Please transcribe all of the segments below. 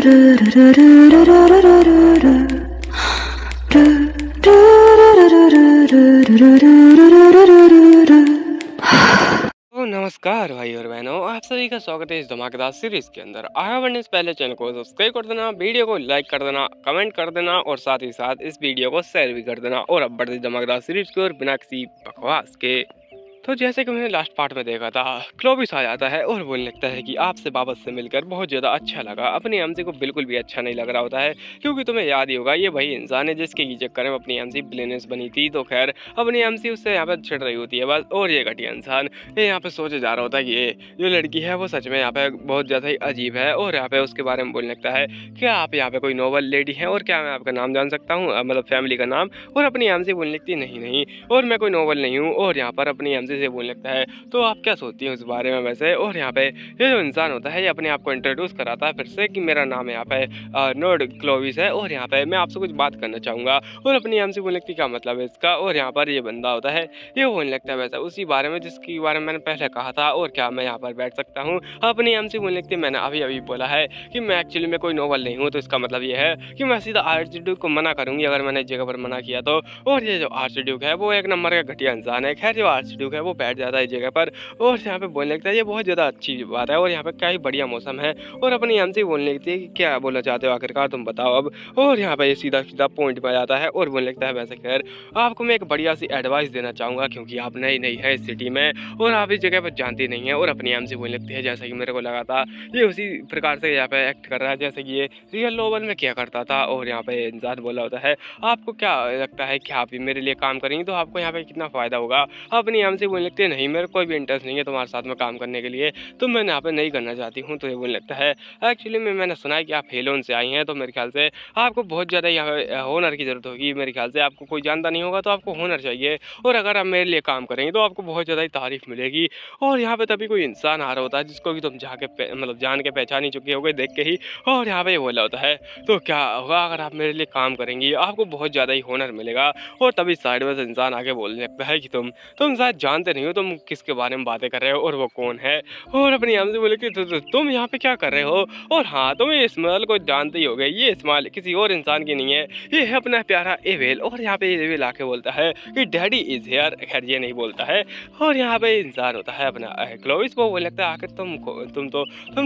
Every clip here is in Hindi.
तो नमस्कार भाई और बहनों, आप सभी का स्वागत है इस धमाकेदार सीरीज के अंदर। आगे बढ़ने से पहले चैनल को सब्सक्राइब कर देना, वीडियो को लाइक कर देना, कमेंट कर देना और साथ ही साथ इस वीडियो को शेयर भी कर देना। और अब बढ़ते धमाकेदार सीरीज की ओर बिना किसी बकवास के। तो जैसे कि मैंने लास्ट पार्ट में देखा था, क्लोविस आ जाता है और बोलने लगता है कि आपसे वापस से मिलकर बहुत ज़्यादा अच्छा लगा। अपनी एमसी को बिल्कुल भी अच्छा नहीं लग रहा होता है, क्योंकि तुम्हें याद ही होगा ये वही इंसान है जिसके ही चक्कर में अपनी एमसी विलेनस बनी थी। तो खैर अपनी एमसी उससे यहाँ पर छिड़ रही होती है बस, और ये घटिया इंसान ये यहाँ पे सोचे जा रहा होता है कि ये जो लड़की है वो सच में यहाँ पे बहुत ज़्यादा ही अजीब है। और यहाँ पे उसके बारे में बोलने लगता है, क्या आप यहाँ पे कोई नोबल लेडी हैं और क्या मैं आपका नाम जान सकता हूँ, मतलब फैमिली का नाम। और अपनी एमसी बोलने लगती है, नहीं नहीं और मैं कोई नोबल नहीं हूँ। और यहाँ पर अपनी एमसी से बोलने लगता है, तो आप क्या सोचती हैं उस बारे में वैसे। और यहाँ पे ये जो इंसान होता है ये अपने आप को इंट्रोड्यूस कराता है फिर से कि मेरा नाम यहाँ पे नोड क्लोविस है और यहाँ पे मैं आपसे कुछ बात करना चाहूँगा। और अपनी एमसी बोलने लगती क्या मतलब है इसका। और यहाँ पर ये बंदा होता है ये बोलने लगता है वैसा उसी बारे में जिसके बारे में मैंने पहले कहा था, और क्या मैं यहाँ पर बैठ सकता हूँ। अपनी एमसी बोलने लगती है, मैंने अभी अभी बोला है कि मैं एक्चुअली में कोई नोबल नहीं हूँ, तो इसका मतलब ये है कि मैं सीधा आर्चड्यूक को मना करूँगी अगर मैंने इस जगह पर मना किया तो। और ये जो आर्चड्यूक है वो एक नंबर का घटिया इंसान है। खैर जो आर्चड्यूक है वो बैठ जाता है इस जगह पर और यहाँ पे बोलने लगता है ये बहुत ज़्यादा अच्छी बात है और यहाँ पे क्या ही बढ़िया मौसम है। और अपनी एमसी बोलने लगती है कि क्या बोलना चाहते हो आखिरकार तुम बताओ अब। और यहाँ पे ये सीधा सीधा पॉइंट पे आ जाता है और बोलने लगता है, वैसे खैर आपको मैं एक बढ़िया सी एडवाइस देना चाहूँगा क्योंकि आप नई नई है इस सिटी में और आप इस जगह पर जानती नहीं है। और अपनी एमसी बोलने लगती है, जैसा कि मेरे को लगा था ये उसी प्रकार से यहाँ पे एक्ट कर रहा है जैसे कि ये रियल नोवेल में क्या करता था। और यहाँ पे इंसान बोला होता है, आपको क्या लगता है कि आप मेरे लिए काम करेंगे तो आपको यहाँ पे कितना फ़ायदा होगा। अपनी एमसी बोलने लगती है, नहीं मेरे कोई भी इंटरेस्ट नहीं है तुम्हारे साथ में काम करने के लिए, तो मैं यहाँ पे नहीं करना चाहती हूँ। तो ये बोलने लगता है, एक्चुअली में मैंने सुना है कि आप हेलोन से आई हैं, तो मेरे ख्याल से आपको बहुत ज़्यादा यहाँ पे होनर की ज़रूरत होगी। मेरे ख्याल से आपको कोई जानता नहीं होगा तो आपको होनर चाहिए, और अगर आप मेरे लिए काम करेंगे तो आपको बहुत ज़्यादा ही तारीफ मिलेगी। और यहाँ पे तभी कोई इंसान आ रहा होता है जिसको कि तुम जाके मतलब जान के पहचान ही चुके होगे देख के ही। और यहाँ पे ये बोला होता है, तो क्या होगा अगर आप मेरे लिए काम करेंगी, आपको बहुत ज़्यादा ही होनर मिलेगा। और तभी साइड में से इंसान आगे बोलने लगता है कि तुम शायद जानते नहीं हो तुम किसके बारे में बातें कर रहे हो और वो कौन है। और अपनी एमसी बोले कि तुम यहाँ पे क्या कर रहे हो। और हाँ तुम ये इस्माइल को जानते ही होगे, ये इस्माइल किसी और इंसान की नहीं है, ये है अपना प्यारा एवेल। और यहाँ पे एवेल आके बोलता है कि डैडी इज हियर। खैर ये नहीं बोलता है। और यहाँ पे इंसान होता है अपना क्लोविस, वो बोलने लगता है आखिर तुम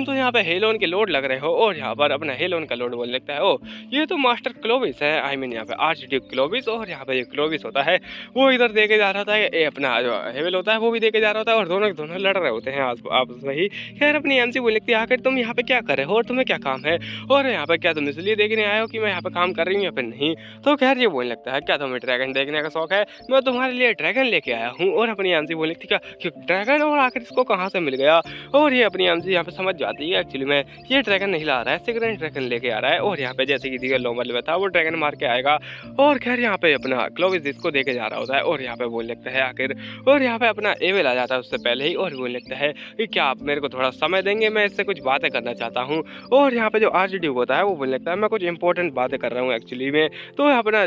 तो यहाँ पे हेलोन के लॉर्ड लग रहे हो। और यहाँ पर अपना हेलोन का लॉर्ड बोलने लगता है, ओ ये तो मास्टर क्लोविस है, आई मीन यहाँ पे आर्चड्यूक क्लोविस। और यहाँ पे ये क्लोविस होता है वो इधर देके जा रहा था, ये अपना जो हेवेल होता है वो भी देके जा रहा होता है और दोनों दोनों लड़ रहे होते हैं आपस में ही। खैर अपनी एमसी बोल लिखती है, आखिर तुम यहाँ पे क्या कर रहे हो और तुम्हें क्या काम है, और यहाँ पे क्या तुम इसलिए देखने आए हो कि मैं यहाँ पे काम कर रही हूँ या फिर नहीं। तो खैर ये बोलने लगता है, क्या तुम्हें ड्रैगन देखने का शौक है, मैं तुम्हारे लिए ड्रैगन लेके आया हूँ। और अपनी एमसी बोल लिखती क्या ड्रैगन, और आखिर इसको कहाँ से मिल गया। और ये अपनी एमसी यहाँ पे समझ जाती है एक्चुअली में ये ड्रैगन नहीं ला रहा है, सिगरेट ड्रैगन लेके आ रहा है। और यहाँ पे जैसे कि रियल नॉर्मल में था वो ड्रैगन मार के आएगा। और खैर यहाँ पे अपना क्लोविस इसको देके जा रहा होता है और यहाँ पे बोल लगता है आखिर। और यहाँ पे अपना एवेल आ जाता है उससे पहले ही और बोल लगता है कि क्या आप मेरे को थोड़ा समय देंगे, मैं इससे कुछ बातें करना चाहता हूँ। और यहाँ पे जो आर्चड्यूक होता है वो बोलने लगता है, मैं कुछ इंपॉर्टेंट बातें कर रहा हूँ एक्चुअली में। तो अपना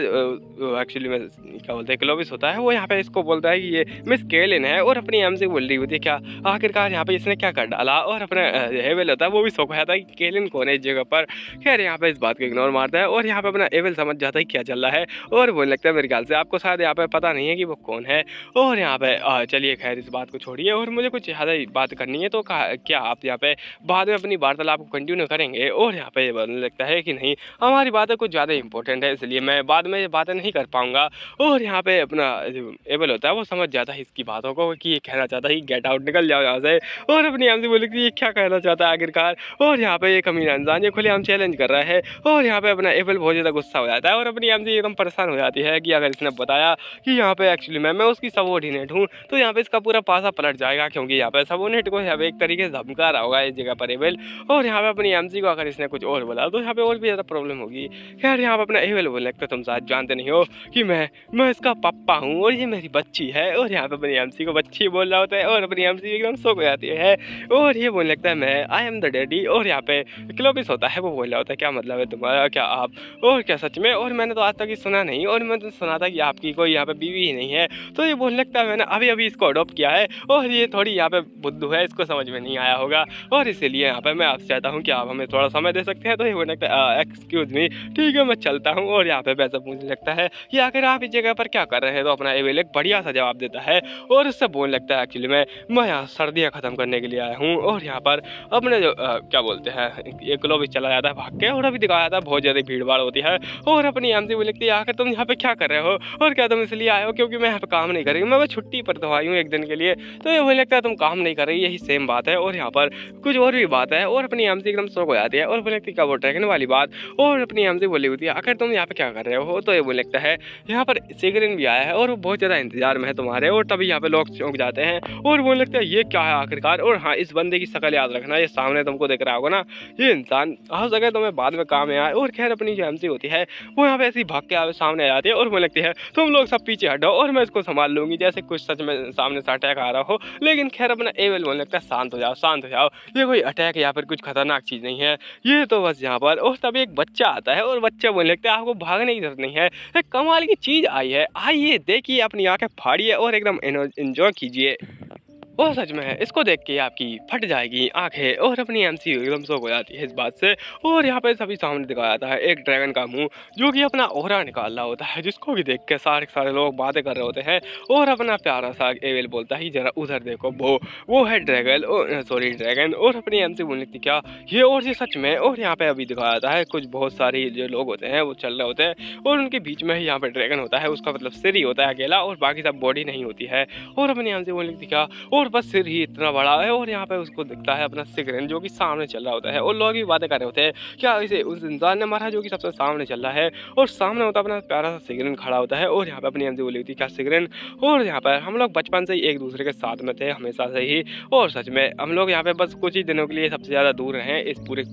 एक्चुअली में क्या बोलते हैं क्लोविस होता है वो यहाँ पे इसको बोलता है कि ये मिस केलिन है। और अपनी एमसी बोल रही होती है क्या आखिरकार यहाँ पे इसने क्या कर डाला। और अपना एवेल होता है वो भी सो जाता है कि केलिन कौन है इस जगह पर। खैर यहाँ पे इस बात को इग्नोर मारता है और यहाँ पे अपना एवेल समझ जाता है क्या चल रहा है और बोलने लगता है, मेरे ख्याल से आपको शायद यहाँ पे पता नहीं है कि वो कौन है। और यहाँ पे चलिए खैर इस बात को छोड़िए और मुझे कुछ ज़्यादा बात करनी है, तो क्या आप यहाँ पे बाद में अपनी वार्तालाप को कंटिन्यू करेंगे। और यहाँ पे बोलने लगता है कि नहीं हमारी बातें कुछ ज़्यादा इंपॉर्टेंट है, इसलिए मैं बाद में ये बातें नहीं कर पाऊँगा। और यहाँ पे अपना एबल होता है वो समझ जाता है इसकी बातों को कि ये कहना चाहता है कि गेट आउट, निकल जाओ यहाँ से। और अपनी एमसी बोले कि ये क्या कहना चाहता है आखिरकार। और यहाँ पे ये कमीना इंसान ये खुलेआम चैलेंज कर रहा है। और यहाँ पे अपना एबल बहुत ज़्यादा गुस्सा हो जाता है और अपनी एमसी एकदम परेशान हो जाती है कि अगर इसने बताया कि यहाँ पे एक्चुअली मैं उसकी सबऑर्डिनेट हूँ तो यहाँ पे इसका पूरा पासा पलट जाएगा, क्योंकि यहाँ पे सबऑर्डिनेट को यहाँ पे एक तरीके से धमका रहा होगा इस जगह पर एबल। और यहाँ पे अपनी एमसी को अगर इसने कुछ और बोला तो यहाँ पे और भी ज़्यादा प्रॉब्लम होगी। खैर यहाँ पे अपना एबल बोलने लगता है, तुम शायद जानते नहीं हो कि मैं इसका पापा हूँ और ये मेरी बच्ची है। और यहाँ पे अपनी एमसी को बच्ची बोल रहा होता है और अपनी एमसी एकदम शौक हो जाती है और ये बोलने लगता है मैं आई एम द डैडी। और यहाँ पे क्लोविस होता है वो बोल रहा होता है, क्या मतलब है तुम्हारा, क्या आप, और क्या सच में, और मैंने तो आज तक ये सुना नहीं, और मैंने तो सुना था कि आपकी कोई यहाँ पे बीवी ही नहीं है। तो ये बोलने लगता है मैंने अभी अभी इसको अडॉप्ट किया है और ये थोड़ी यहाँ पे बुद्धू है, इसको समझ में नहीं आया होगा और इसीलिए यहाँ पे मैं आपसे चाहता हूँ कि आप हमें थोड़ा समय दे सकते हैं। तो ये बोलने लगता है एक्सक्यूज़ मी, ठीक है मैं चलता हूँ। और यहाँ पे वैसा पूछने लगता है कि आखिर आप इस जगह पर क्या कर रहे हैं। तो अपना एवेल एक बढ़िया सा जवाब देता है और उससे बोलने लगता है एक्चुअली मैं यहाँ सर्दियाँ ख़त्म करने के लिए आया हूँ। और यहाँ पर अपने जो क्या बोलते हैं एक लोग भी चला जाता है भाग के और अभी दिखाया जाता है बहुत ज़्यादा भीड़ भाड़ होती है और अपनी एमसी बोले लगती है आखिर तुम यहाँ पे क्या कर रहे हो और क्या तुम इसलिए आए हो क्योंकि मैं यहाँ पे काम नहीं कर रही हूँ, मैं छुट्टी पर तो आई हूँ एक दिन के लिए। तो ये मुझे लगता है तुम काम नहीं कर रही, यही सेम बात है। और यहाँ पर कुछ और भी बात है और अपनी एमसी एकदम शौक हो जाती है और बोले लगती है क्या वो ड्रैगन वाली बात। और अपनी एमसी बोली होती है आखिर तुम यहाँ पे क्या कर रहे हो। तो ये बोले लगता है यहाँ पर सिगरेट भी आया है और वो बहुत ज़्यादा इंतजार में है तुम्हारे। और तभी यहाँ पे लोग चौंक जाते हैं और बोलने लगता है ये क्या है आखिरकार। और हाँ, इस बंदे की शक्ल याद रखना, ये सामने तुमको दिख रहा होगा ना, ये इंसान हो सके तुम्हें बाद में काम में आए। और खैर अपनी जो एमसी होती है वो यहाँ पे ऐसी भाग के आगे सामने आ जाती है और बोलने लगती है तुम लोग सब पीछे हटो और मैं इसको संभाल लूंगी, जैसे कुछ सच में सामने से अटैक आ रहा हो। लेकिन खैर अपना एवेल बोलने लगता है शांत हो जाओ शांत हो जाओ, ये कोई अटैक या फिर कुछ खतरनाक चीज़ नहीं है, ये तो बस यहाँ पर। और तभी एक बच्चा आता है और बच्चा बोलने लगता है आपको भागने की जरूरत नहीं है, एक कमाल की चीज़ आई है, आइए देखिए, अपनी आंखें फाड़िए और एकदम एंजॉय कीजिए। और सच में है, इसको देख के आपकी फट जाएगी आंखें। और अपनी एमसी एकदम शौक हो जाती है इस बात से। और यहाँ पे सभी सामने दिखाया जाता है एक ड्रैगन का मुंह जो कि अपना ओहरा निकाल रहा होता है, जिसको भी देख के सारे लोग बातें कर रहे होते हैं। और अपना प्यारा सा एवेल बोलता है जरा उधर देखो, वो है ड्रैगन, सॉरी ड्रैगन। और अपनी एमसी बोलने लगती क्या ये, और ये सच में। और यहाँ पे अभी दिखाया जाता है कुछ बहुत सारे जो लोग होते हैं वो चल रहे होते हैं और उनके बीच में ही यहाँ पे ड्रैगन होता है, उसका मतलब सिर ही होता है अकेला और बाकी सब बॉडी नहीं होती है। और अपनी एमसी बोलने लगती क्या, और बस सिर ही इतना बड़ा है। और यहाँ पे उसको दिखता है अपना सिगरेट जो कि सामने चल रहा होता है और लोग भी बातें कर रहे होते हैं क्या इसे उस इंसान ने मारा जो कि सबसे सामने चल रहा है। और सामने होता अपना प्यारा सा सिगरेट खड़ा होता है। और यहाँ पे अपनी एमसी बोली होती क्या सिगरेट। और यहाँ पर हम लोग बचपन से ही एक दूसरे के साथ में थे हमेशा से ही, और सच में हम लोग यहाँ पे बस कुछ ही दिनों के लिए सबसे ज़्यादा दूर रहे इस पूरे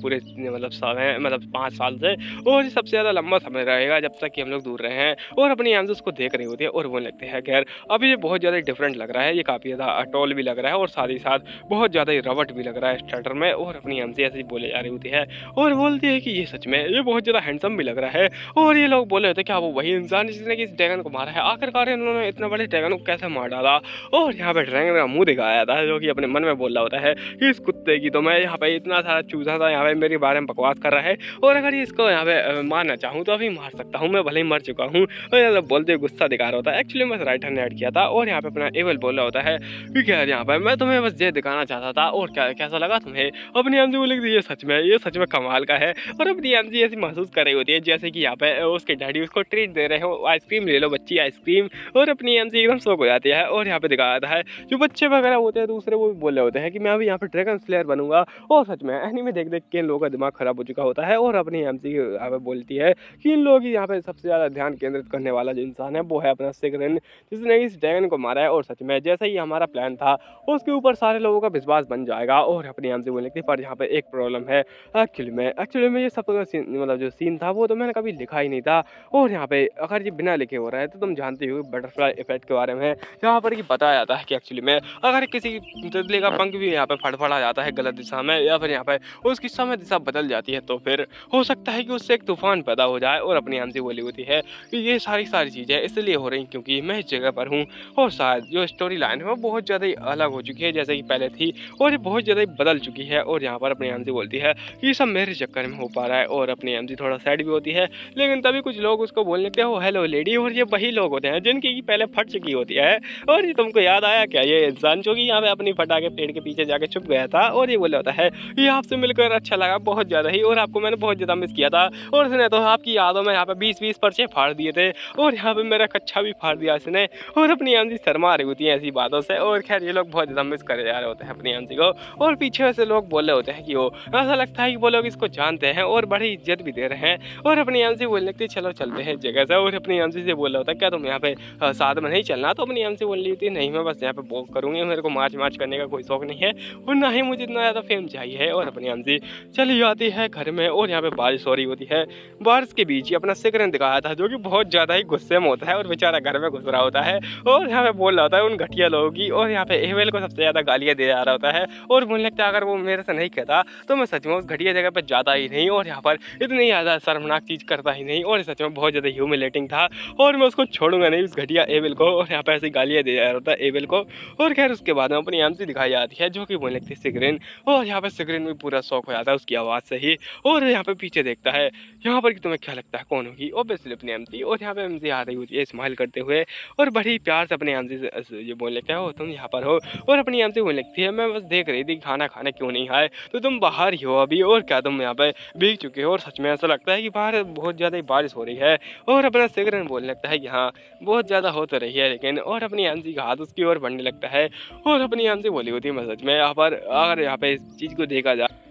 मतलब समय, मतलब 5 साल से। और ये सबसे ज़्यादा लंबा समय रहेगा जब तक कि हम लोग दूर रहे हैं। और अपनी एमसी उसको देख रही होती है और बोलने लगते हैं खैर अभी ये बहुत ज़्यादा डिफरेंट लग रहा है, ये काफ़ी ज़्यादा अटोल भी लग रहा है और साथ ही साथ बहुत ज़्यादा ही रवट भी लग रहा है स्टार्टर में। और अपनी एमसी ऐसे ही बोले जा रही होती है और बोलती है कि ये सच में ये बहुत ज़्यादा हैंडसम भी लग रहा है। और ये लोग बोले होते क्या वो वही इंसान जिसने कि इस ड्रैगन को मारा है, आखिरकार इन्होंने इतने बड़े ड्रैगन को कैसे मार डाला। और यहाँ पे ड्रैगन का मुंह दिखाया था जो कि अपने मन में बोल रहा होता है कि इस कुत्ते की तो मैं यहाँ पे इतना सारा चूजा था यहाँ पे मेरे बारे में बकवास कर रहा है और अगर इसको यहाँ पे मारना चाहूँ तो अभी मार सकता हूँ, मैं भले ही मर चुका हूँ। और बोलते गुस्सा दिखा रहा होता है, एक्चुअली मैं राइटर ने ऐड किया था। और यहाँ पे अपना एवेल बोल रहा होता है कि क्या यहाँ पे मैं तुम्हें बस ये दिखाना चाहता था और क्या कैसा लगा तुम्हें। अपनी एमजी बोली ये सच में कमाल का है। और अपनी एमजी ऐसी महसूस कर रही होती है जैसे कि यहाँ पे उसके डैडी उसको ट्रीट दे रहे हो, आइसक्रीम ले लो बच्ची आइसक्रीम। और अपनी एमजी एकदम शौक हो जाती है। और यहाँ पे दिखाया जाता है जो बच्चे वगैरह होते हैं दूसरे वो भी बोल रहे होते हैं कि मैं अभी यहाँ पे ड्रैगन स्लेयर बनूंगा। और सच में एनीमे देख देख के इन लोगों का दिमाग खराब हो चुका होता है। और अपनी एमजी यहाँ पे बोलती है कि इन लोगों की यहाँ पे सबसे ज़्यादा ध्यान केंद्रित करने वाला जो इंसान है वो है अपना सिगरेट, जिसने इस ड्रैगन को मारा है। और सच में जैसा ही हमारा प्लान था उसके ऊपर सारे लोगों का विश्वास बन जाएगा। और अपनी एमजी बोलने की पर यहाँ पे एक प्रॉब्लम है, एक्चुअली में ये सब मतलब जो सीन था वो तो मैंने कभी लिखा ही नहीं था। और यहाँ पे अगर ये बिना लिखे हो रहा है तो तुम जानते हो बटरफ्लाई इफेक्ट के बारे में यहाँ पर बताया जाता है कि एक्चुअली में अगर किसी तितली का पंख भी यहाँ पे फड़फड़ा जाता है गलत दिशा में या फिर यहाँ पे उसकी समय दिशा बदल जाती है तो फिर हो सकता है कि उससे एक तूफान पैदा हो जाए। और अपनी एमसी बोली होती है कि ये सारी चीज़ें इसलिए हो रही क्योंकि मैं इस जगह पर हूँ और शायद जो स्टोरी लाइन है वो बहुत ज़्यादा ही अलग हो चुकी है जैसे कि पहले थी और ये बहुत ज़्यादा ही बदल चुकी है। और यहाँ पर अपनी एमसी बोलती है कि ये सब मेरे चक्कर में हो पा रहा है। और अपनी एमसी थोड़ा सैड भी होती है, लेकिन तभी कुछ लोग उसको बोलने लगते हैं वो हेलो लेडी। और ये वही लोग होते हैं जिनकी पहले फट चुकी होती है। और ये तुमको याद आया क्या, ये इंसान जो कि यहाँ पे अपनी फटा के पेड़ के पीछे जाके छुप गया था। और ये बोला होता है ये आपसे मिलकर अच्छा लगा बहुत ज़्यादा ही, और आपको मैंने बहुत ज़्यादा मिस किया था। और इसने तो आपकी यादों में यहाँ पे 20-20 पर्चे फाड़ दिए थे और यहाँ पे मेरा कच्चा भी फाड़ दिया इसने। और अपनी एमसी शर्मा रही होती है ऐसी बातों से। और खैर ये लोग बहुत ज़्यादा मिस करे जा रहे होते हैं अपनी एमसी को। और पीछे से लोग बोल रहे होते हैं कि वो ऐसा लगता है कि वो लोग इसको जानते हैं और बड़ी इज्जत भी दे रहे हैं। और अपनी एमसी बोलने लगती है चलो चलते हैं जगह से। और अपनी एमसी से बोल रहा होता है क्या तुम यहाँ पे साथ में नहीं चलना। तो अपनी एमसी बोल रही थी नहीं मैं बस यहाँ पे वॉक करूँगी, मेरे को मार्च करने का कोई शौक नहीं है और ना ही मुझे इतना ज़्यादा फेम चाहिए। और अपनी एमसी चली जाती है घर में। और यहाँ पे बारिश हो रही होती है, बारिश के बीच ही अपना सिगरेट दिखाया था जो कि बहुत ज़्यादा ही गुस्से में होता है और बेचारा घर में घुस रहा होता है। और यहाँ पे बोल रहा होता है उन घटिया लोगों की। और यहाँ पे एवेल को सबसे ज़्यादा गालियाँ दे जा रहा होता है और मुझे लगता है अगर वो मेरे से नहीं कहता तो मैं सच में उस घटिया जगह पर जाता ही नहीं और यहाँ पर इतनी ज़्यादा शर्मनाक चीज़ करता ही नहीं और सच में बहुत ज़्यादा ह्यूमिलेटिंग था और मैं उसको छोड़ूंगा नहीं उस घटिया एवेल को और यहाँ पर ऐसी गालियाँ दे जा रहा होता है एवेल को। और खैर उसके बाद में अपनी एमसी दिखाई जाती है जो कि मुझे लगती है सिगरेन और यहाँ पर सिगरेन भी पूरा शौक हो जाता है उसकी आवाज़ से ही और यहाँ पे पीछे देखता है यहाँ पर कि तुम्हें क्या लगता है कौन होगी, ऑब्वियसली अपनी एमसी। और यहाँ पे एमसी आ रही होती है स्माइल करते हुए और बड़ी प्यार से अपनी एमसी से ये बोल लेते हो तुम यहाँ पर हो और अपनी एमसी बोलने लगती है मैं बस देख रही थी खाना खाने क्यों नहीं आए तो तुम बाहर ही हो अभी और क्या तुम यहाँ पे भीग चुके हो और सच में ऐसा लगता है कि बाहर बहुत ज़्यादा बारिश हो रही है। और अपना सिगरेन बोलने लगता है कि हाँ बहुत ज़्यादा हो तो रही है लेकिन, और अपनी एमसी का हाथ उसकी ओर बढ़ने लगता है और अपनी एमसी बोली होती है मैं सच में यहाँ पर अगर यहाँ पे इस चीज़ को देखा जाए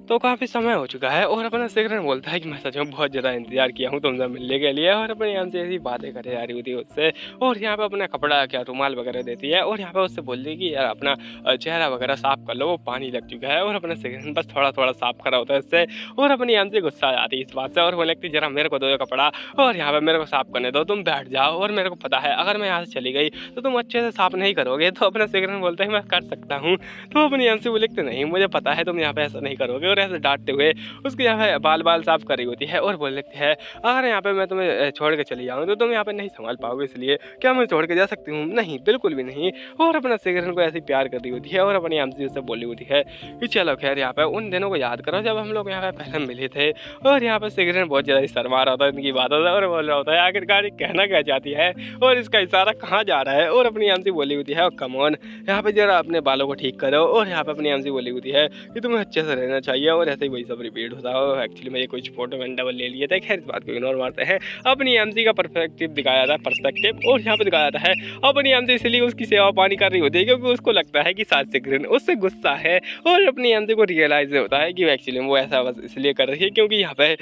तो काफ़ी समय हो चुका है और अपना सिगरेट बोलता है कि मैं सच में बहुत ज़्यादा इंतजार किया हूँ तुमसे मिलने के लिए और अपने यहाँ से ऐसी बातें करे जा रही होती है उससे और यहाँ पे अपना कपड़ा क्या रुमाल वगैरह देती है और यहाँ पे उससे बोलती है कि यार अपना चेहरा वगैरह साफ कर लो वो पानी लग चुका है और अपना सिगरेट बस थोड़ा थोड़ा साफ करा होता है उससे और अपनी यहाँ से गुस्सा आ जाती है इस बात से और वो लगती है जरा मेरे को दो कपड़ा और यहाँ पे मेरे को साफ करने दो तुम बैठ जाओ और मेरे को पता है अगर मैं यहाँ से चली गई तो तुम अच्छे से साफ नहीं करोगे। तो अपना सिगरेट बोलता है मैं कर सकता हूँ तो अपनी यहाँ से वो लिखते नहीं मुझे पता है तुम यहाँ पे ऐसा नहीं करोगे और ऐसे डांटते हुए उसके यहाँ पे बाल साफ कर रही होती है और बोल लगती है अगर यहाँ पे मैं तुम्हें छोड़ के चली जाऊँ तो तुम यहाँ पे नहीं संभाल पाओगे इसलिए क्या मैं छोड़ के जा सकती हूँ, नहीं बिल्कुल भी नहीं। और अपना सिगरेट को ऐसे प्यार कर रही होती है और अपनी आमसी उससे बोली होती है कि चलो खैर यहाँ पे उन दिनों को याद करो जब हम लोग यहाँ पे पहले मिले थे। और यहाँ पे सिगरेट बहुत ज़्यादा शर्मा रहा होता है इनकी बातों से और बोल रहा होता है आखिरकार कहना क्या चाहती है और इसका इशारा कहाँ जा रहा है। और अपनी आमसी बोली होती है कम ऑन यहाँ पे जरा अपने बालों को ठीक करो और यहाँ पे अपनी आमसी बोली होती है कि तुम्हें अच्छे से रहना चाहिए और ऐसे ही वही सब रिपीट होता है। एक्चुअली मैं ये कुछ फोटो मैंने डबल ले लिए थे, खैर इस बात को इग्नोर मारते हैं। अपनी एमसी का परस्पेक्टिव दिखाया जाता है पर्सपेक्टिव और यहाँ पे दिखाया जाता है अपनी एमसी इसलिए उसकी सेवा पानी कर रही होती है क्योंकि उसको लगता है कि साथ सिगरेट उससे गुस्सा है और अपनी एमसी को रियलाइज होता है कि एक्चुअली वो ऐसा बस इसलिए कर रही है क्योंकि यहाँ पे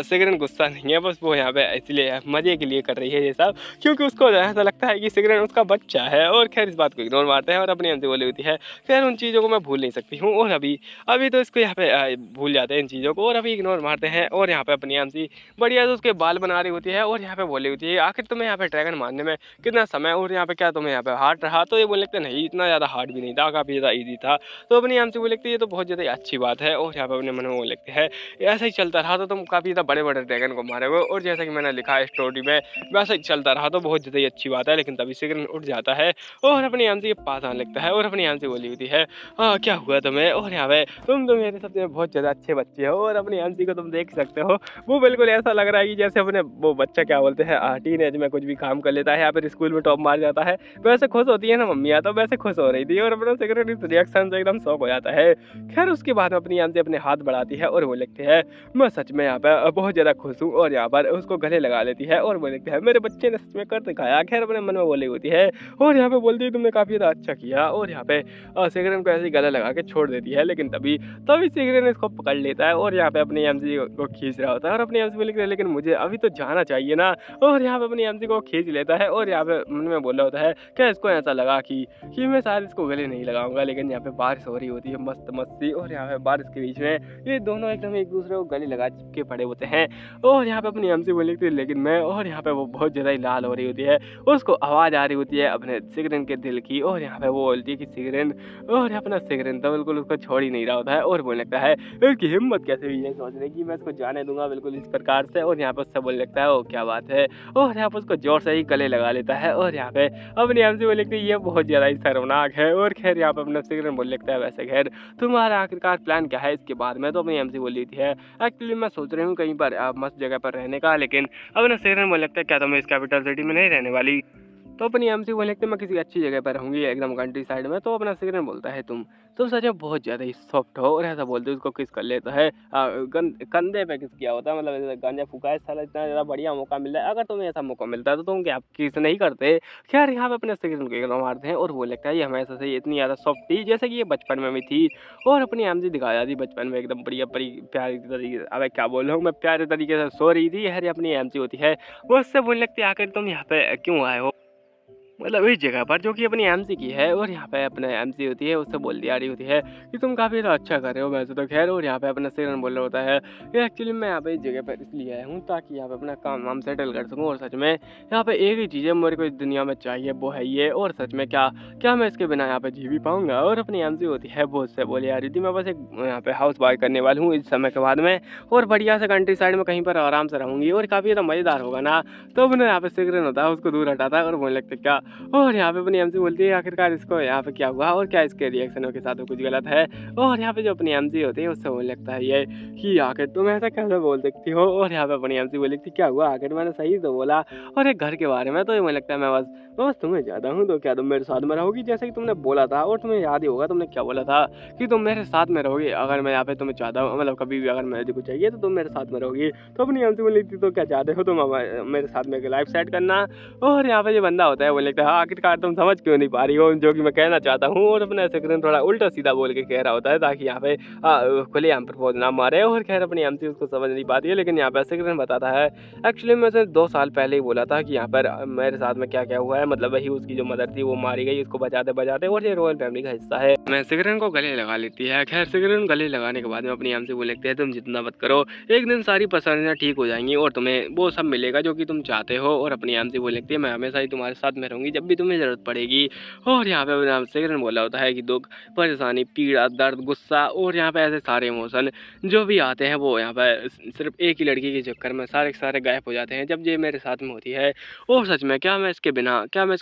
सिगरेट गुस्सा नहीं है, बस वो यहाँ पे इसलिए मजे के लिए कर रही है ये सब क्योंकि उसको ऐसा लगता है कि सिगरेट उसका बच्चा है। और खैर इस बात को इग्नोर मारते हैं और अपनी एमसी बोली होती है खैर उन चीज़ों को मैं भूल नहीं सकती हूँ और अभी तो इसको यहाँ पे भूल जाते हैं इन चीज़ों को और अभी इग्नोर मारते हैं। और यहाँ पे अपनी एमसी बढ़िया तो उसके बाल बना रही होती है और यहाँ पे बोली होती है आखिर तुम्हें यहाँ पे ड्रैगन मारने में कितना समय और यहाँ पे क्या तुम्हें यहाँ पे हार्ड रहा। तो ये बोल लगते नहीं इतना ज़्यादा हार्ड भी नहीं था, काफ़ी ज़्यादा ईजी था। तो अपनी एमसी बोल लगती है ये तो बहुत ज़्यादा अच्छी बात है और यहाँ पे अपने मन में वो लगते हैं ऐसा ही चलता रहा तो तुम काफ़ी ज़्यादा बड़े बड़े ड्रैगन को मारे हुए और जैसा कि मैंने लिखा है स्टोरी में वैसा ही चलता रहा तो बहुत ज़्यादा अच्छी बात है। लेकिन तभी सिगरेट उठ जाता है और अपनी एमसी के पास आने लगता है और अपनी एमसी बोली होती है क्या हुआ तुम्हें और यहाँ पे तुम तो मेरे सबसे बहुत ज़्यादा अच्छे बच्चे हो। और अपनी एमसी को तुम देख सकते हो वो बिल्कुल ऐसा लग रहा है कि जैसे अपने वो बच्चा क्या बोलते हैं टीनेज में कुछ भी काम कर लेता है या फिर स्कूल में टॉप मार जाता है वैसे खुश होती है ना मम्मियाँ, तो वैसे खुश हो रही थी और अपना सिगरेट इस रिएक्शन से एकदम शौक हो जाता है। खैर उसके बाद अपनी एमसी अपने हाथ बढ़ाती है और वो लिखते हैं मैं सच में यहाँ पर बहुत ज़्यादा खुश हूँ और यहाँ पर उसको गले लगा लेती है और वो लिखते हैं मेरे बच्चे ने सच में कर दिखाया। खैर अपने मन में बोली होती है और यहाँ पे बोलती है तुमने काफ़ी ज़्यादा अच्छा किया और यहाँ पे सिगरेट को ऐसे गले लगा के छोड़ देती है। लेकिन तभी सिगरेट इसको पकड़ लेता है और यहाँ पे अपनी एमसी को खींच रहा होता है और अपनी एमसी लिखते हैं लेकिन मुझे अभी तो जाना चाहिए ना। और यहाँ पे अपनी एमसी को खींच लेता है और यहाँ पे मन में बोल रहा होता है क्या इसको ऐसा लगा कि मैं शायद इसको गले नहीं लगाऊंगा। लेकिन यहाँ पे बारिश हो रही होती है मस्त मस्ती और यहाँ पे बारिश के बीच में ये दोनों एकदम एक दूसरे को गले लगा के पड़े होते हैं और यहाँ पे अपनी एमसी बोल लिखती है लेकिन मैं, और यहाँ पे वो बहुत ज़्यादा ही लाल हो रही होती है और उसको आवाज़ आ रही होती है अपने सिगरेट के दिल की और यहाँ पे वो बोलती है कि सिगरेट और अपना सिगरेट तो बिल्कुल उसको छोड़ ही नहीं रहा होता है और बोलने लगता है इसकी हिम्मत कैसे हुई है सोचने की मैं इसको जाने दूंगा बिल्कुल इस प्रकार से। और यहाँ पर उससे बोलने लगता है वो क्या बात है और यहाँ पर उसको जोर से ही गले लगा लेता है और यहाँ पे अपनी एमसी बोल लगती है ये बहुत ज़्यादा ही शर्मनाक है। और खैर यहाँ पे अपना सिगरेट बोल लगता है वैसे खैर तुम्हारा आखिरकार प्लान क्या है इसके बाद में। तो अपनी एमसी बोल रही थी है एक्चुअली मैं सोच रही हूँ कहीं पर मस्त जगह पर रहने का। लेकिन अपना सिगरेट बोल लगता है क्या तुम्हें इस कैपिटल सिटी में नहीं रहने वाली। तो अपनी एमसी बोलने लगते मैं किसी अच्छी जगह पर रहूँगी एकदम कंट्री साइड में। तो अपना सिगरेट बोलता है तुम सच में बहुत ज़्यादा ही सॉफ्ट हो और ऐसा बोलते उसको किस कर लेता है कंधे पे किस किया होता है मतलब गांजा फूका है साला इतना ज़्यादा बढ़िया मौका मिल रहा है अगर तुम्हें ऐसा मौका मिलता है तो तुम क्या किस नहीं करते। खैर यहाँ पे अपने सिगरेट को एकदम मारते हैं और वो लगता है ये हमेशा से इतनी ज़्यादा सॉफ्ट थी जैसे कि ये बचपन में भी थी। और अपनी एमसी दिखाया थी बचपन में एकदम बढ़िया प्यारी तरीके अब क्या बोल रहा हूँ मैं प्यारे तरीके से सो रही थी। यार अपनी एमसी होती है वो उससे बोलने लगती है आखिर तुम यहाँ पे क्यों आए हो। मतलब इस जगह पर जो कि अपनी एमसी की है और यहाँ पे अपने एमसी होती है उससे बोल दिया रही होती है कि तुम काफ़ी ज़्यादा अच्छा कर रहे हो। वैसे तो खैर और यहाँ पे अपना सिरन बोल रहा होता है कि एक्चुअली मैं यहाँ पे इस जगह पर इसलिए आया हूँ ताकि यहाँ पे अपना काम वाम सेटल कर सकूँ। और सच में यहाँ पे एक ही चीज़ है मेरे को इस दुनिया में चाहिए, वो है ये। और सच में क्या क्या मैं इसके बिना यहाँ पे जी भी पाऊँगा। और अपनी एमसी होती है वो उससे बोली आ रही थी मैं बस एक यहाँ पे हाउस बाय करने वाली हूँ इस समय के बाद में, और बढ़िया से कंट्री साइड में कहीं पर आराम से रहूँगी और काफ़ी ज़्यादा मज़ेदार होगा ना। तो अपने यहाँ पे सिगरेट होता है उसको दूर हटाता है और बोलने लगता है क्या। और यहाँ पे अपनी एमसी बोलती है आखिरकार इसको यहाँ पे क्या हुआ और क्या इसके रिएक्शनों के साथ कुछ गलत है। और यहाँ पे जो अपनी एमसी होती है उससे बोलने लगता है ये कि आखिर तुम ऐसा कैसे बोल सकती हो। और यहाँ पे अपनी एमसी बोली थी क्या हुआ, आखिर मैंने सही तो बोला। और एक घर के बारे में तो ये मुझे लगता है मैं बस तुम्हें चाहता हूँ, तो क्या तुम मेरे साथ में रहोगी जैसे कि तुमने बोला था। और तुम्हें याद ही होगा तुमने क्या बोला था कि तुम मेरे साथ में रहोगी, अगर मैं यहाँ पे तुम्हें चाहता हूँ, मतलब कभी भी अगर मुझे कुछ चाहिए तो तुम मेरे साथ में रहोगी। तो अपनी एमसी बोली थी तो क्या चाहते हो तुम मेरे साथ में लाइफ सेट करना। और यहाँ पे जो बंदा होता है वो लिखता है आखिरकार तुम समझ क्यों नहीं पा रही हो जो कि मैं कहना चाहता हूँ। और अपने सिकरन थोड़ा उल्टा सीधा बोल के कह रहा होता है ताकि यहाँ पे खुले हम प्रपोज ना मारे। और खैर अपनी एमसी उसको समझ नहीं पाती है, लेकिन यहाँ पे सिकरन बताता है एक्चुअली मैं उसे 2 साल पहले ही बोला था कि यहाँ पर मेरे साथ में क्या क्या हुआ है। मतलब वही उसकी जो मदर थी वो मारी गई उसको बचाते बचाते, और ये रॉयल फैमिली का हिस्सा है। मैं सिकरन को गले लगा लेती है। खैर सिकरन गले लगाने के बाद में अपनी एमसी बोल लगते हैं तुम जितना मत करो, एक दिन सारी परेशानियाँ ठीक हो जाएंगी और तुम्हें वो सब मिलेगा जो कि तुम चाहते हो। और अपनी एमसी बोल लगती है मैं हमेशा ही तुम्हारे साथ में रहूंगी जब भी तुम्हें जरूरत पड़ेगी। और यहाँ पे सिकरन बोला होता है कि दुख, परेशानी, पीड़ा, दर्द, गुस्सा और यहाँ पे ऐसे सारे इमोशन जो भी आते हैं वो यहाँ पे सिर्फ एक ही लड़की के चक्कर में सारे के सारे गायब हो जाते हैं जब ये मेरे साथ में होती है। और सच में क्या मैं इसके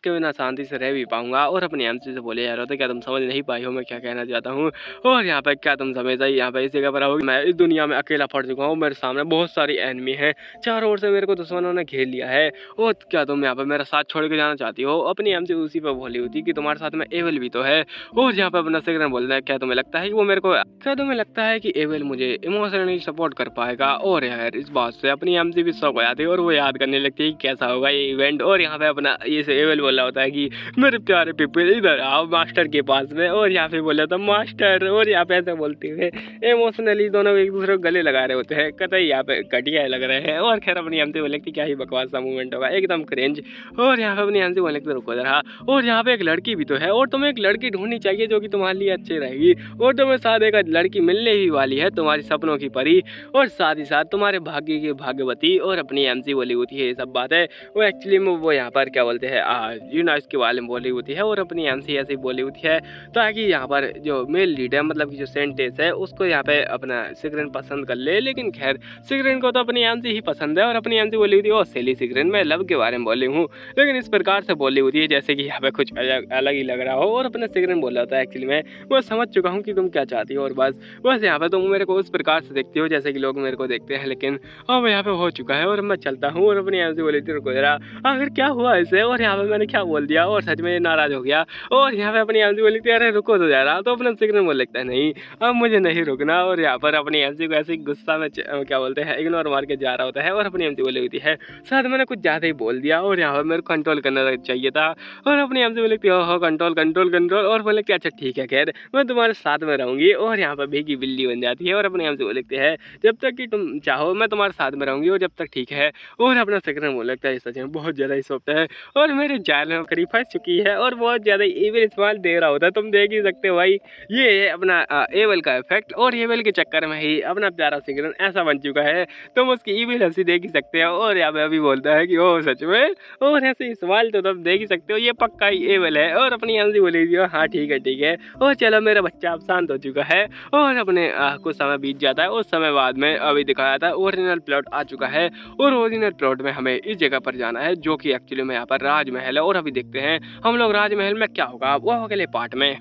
बिना शांति से रह भी पाऊंगा। और अपनी एमसी से बोले यार होता क्या तुम समझ नहीं पाई हो मैं क्या कहना चाहता हूँ। और यहाँ पे क्या तुम समझ आई यहाँ पे इस जगह पर आओगे, मैं इस दुनिया में अकेला पड़ चुका हूँ, मेरे सामने बहुत सारी एनिमी हैं, चारों ओर से मेरे को दुश्मनों ने घेर लिया है। और क्या तुम यहाँ पे मेरा साथ छोड़ के जाना चाहती हो। अपनी एमसी उसी पे बोली होती कि तुम्हारे साथ में एवल भी तो है। और यहाँ पे अपना सिकरन बोल रहा है क्या तुम्हें लगता है कि वो मेरे को, क्या तुम्हें लगता है कि एवल मुझे इमोशनली सपोर्ट कर पाएगा। और यार इस बात से अपनी एमसी भी शौक हो जाती है और वो याद करने लगती है कि कैसा होगा ये इवेंट। और यहाँ पे अपना ये से एवल बोल रहा होता है कि मेरे प्यारे पीपल इधर आओ मास्टर के पास में। और यहाँ पे बोला था मास्टर, और यहाँ पे ऐसे बोलते हुए इमोशनली दोनों एक दूसरे को गले लगा रहे होते हैं, कतई यहाँ पे घटिया लग रहे हैं। और खैर अपनी एमसी बोले कि क्या ही बकवास सा मूवमेंट होगा एकदम क्रेंज। और यहाँ पे अपनी एमसी बोले तो रुको जरा, और यहाँ पे एक लड़की भी तो है और तुम्हें एक लड़की ढूंढनी चाहिए जो कि तुम्हारे लिए अच्छी रहेगी। और तुम्हें साथ एक लड़की मिलने ही वाली है, तुम्हारी सपनों की परी और साथ ही साथ तुम्हारे भाग्य की भाग्यवती। और अपनी एमसी बोली होती है ये सब बात है वो एक्चुअली में वो यहाँ पर क्या बोलते हैं इसके बारे में बोली होती है। और अपनी एमसी ऐसे ही बोली होती है ताकि यहाँ पर जो मेल लीड है मतलब कि जो सेंटेंस है उसको यहाँ पे अपना सिकरन पसंद कर ले। लेकिन खैर सिकरन को तो अपनी एमसी ही पसंद है। और अपनी एमसी बोली होती है ओ सेली सिकरन मैं लव के बारे में बोली हूँ, लेकिन इस प्रकार से बोली होती है जैसे कि यहाँ पे कुछ अलग ही लग रहा हो। और अपना सिकरन बोला होता है एक्चुअली मैं वो समझ चुका हूँ कि तुम क्या चाहती हो, और बस यहाँ पे तुम मेरे को उस प्रकार से देखती हो जैसे कि लोग मेरे को देखते हैं, लेकिन अब यहाँ पे हो चुका है और मैं चलता हूँ। और अपनी एमसी बोली थी रुको जरा आखिर क्या हुआ इसे, और यहाँ पे मैंने क्या बोल दिया और सच में नाराज हो गया। और यहाँ पे अपनी एमसी बोली थी अरे रुको तो जा रहा, तो अपना सिकरन बोल लगता है नहीं अब मुझे नहीं रुकना। और यहाँ पर अपनी एमसी को ऐसे ही गुस्सा में क्या बोलते हैं इग्नोर मार के जा रहा होता है। और अपनी एमसी बोली होती है शायद मैंने कुछ ज़्यादा ही बोल दिया और यहाँ पर मेरे को कंट्रोल करना चाहिए था। और अपनी एमसी बोली थी ओहो कंट्रोल कंट्रोल कंट्रोल, और बोले कि अच्छा ठीक है खैर मैं तुम्हारे साथ में रहूँगी। और यहाँ पर भीगी बिल्ली बन जाती है। और अपनी एमसी बोल लगती है जब तक कि तुम चाहो मैं तुम्हारे साथ में रहूँगी और जब तक ठीक है। और अपना सिकरन बोल लगता है सच में बहुत ज़्यादा ही सोचता है और मेरे जाल में करीब फंस चुकी है और बहुत ज़्यादा ईविल इस्तेमाल दे रहा होता है, तुम देख ही सकते हो भाई ये है अपना एवल का इफेक्ट। और एवल के चक्कर में ही अपना प्यारा सिकरन ऐसा बन चुका है तुम उसकी ईविल हंसी देख ही सकते हो। और यहाँ पे अभी बोलता है कि ओह सच में, और ऐसे इस्तेमाल तो तुम देख ही सकते हो ये पक्का ही एवल है। और अपनी एमसी बोली थी हाँ ठीक है और चलो मेरा बच्चा अब शांत हो चुका है। और अपने कुछ समय बीत जाता है, उस समय बाद में अभी दिखाया था ओरिजिनल प्लॉट आ चुका है। और ओरिजिनल प्लॉट में हमें इस जगह पर जाना है जो कि एक्चुअली में यहाँ पर राजमहल है। और अभी देखते हैं हम लोग राजमहल में क्या होगा वो अगले पार्ट में।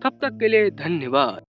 तब तक के लिए धन्यवाद।